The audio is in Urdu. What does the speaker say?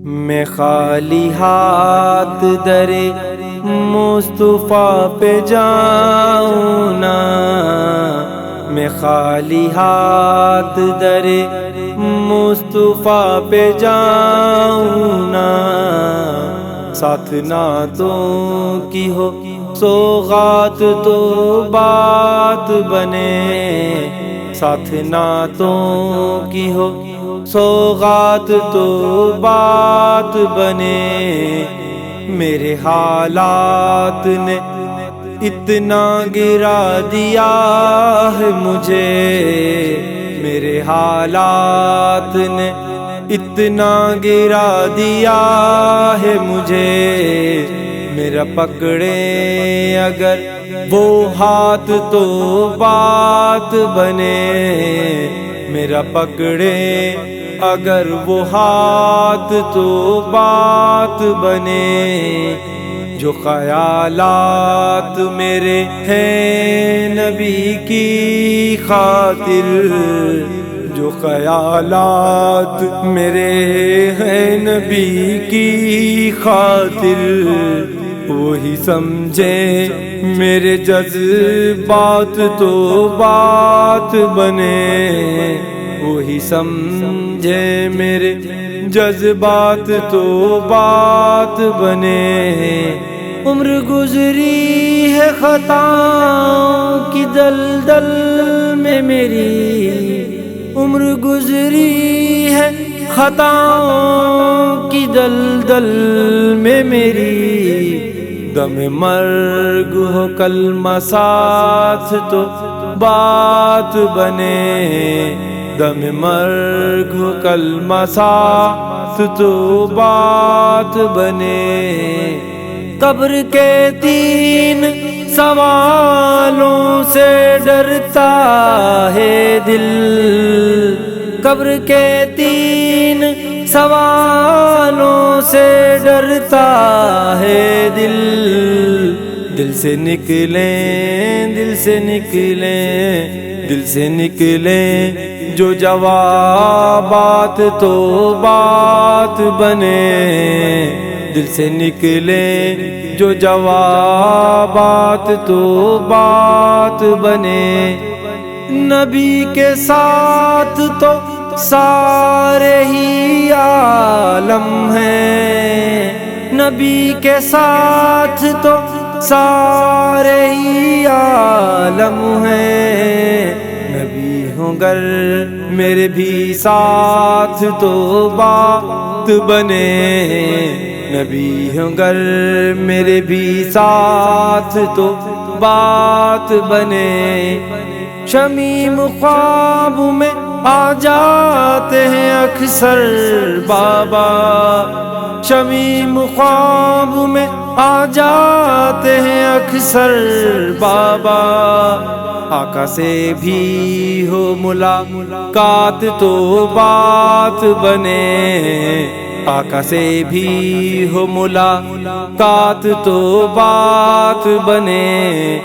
میں خالی ہاتھ در مصطفیٰ پہ جاؤں نا، میں خالی ہاتھ در مصطفیٰ پہ جاؤں نا، ساتھ نعتوں کی ہو سوغات تو بات بنے، ساتھ نعتوں کی ہو سوغات تو بات بنے، میرے حالات نے اتنا گرا دیا ہے مجھے، میرے حالات نے اتنا گرا دیا ہے مجھے، میرا پکڑے اگر وہ ہاتھ تو بات بنے، میرا پکڑے اگر وہ ہاتھ تو بات بنے، جو خیالات میرے ہیں نبی کی خاطر، جو خیالات میرے ہیں نبی کی خاطر، وہی سمجھے میرے جذبات تو بات بنے، وہی سمجھے میرے جذبات تو بات بنے، عمر گزری ہے خطاؤں کی دلدل میں میری، عمر گزری ہے خطاؤں کی دلدل میں میری، دم مرگ ہو کلمہ ساتھ تو بات بنے، دم مرگ ہو کلمہ ساتھ تو بات بنے، قبر کے 3 سوالوں سے ڈرتا ہے دل، قبر کے 3 سوالوں سے ڈرتا ہے دل، دل سے نکلیں دل سے نکلیں دل سے نکلیں جو جوابات تو بات بنے، دل سے نکلیں جو جوابات تو بات بنے، نبی کے ساتھ تو سارے ہی عالم ہیں، نبی کے ساتھ تو سارے ہی عالم ہیں، نبی ہوں گر میرے بھی ساتھ تو بات بنے، نبی ہوں گر میرے بھی ساتھ تو بات بنے، شمیم خواب میں آ جاتے ہیں اکثر بابا، شمیم خواب میں آ جاتے ہیں اکثر بابا، آقا سے بھی ہو ملاقات تو بات بنے، آقا سے بھی ہو ملاقات تو بات بنے،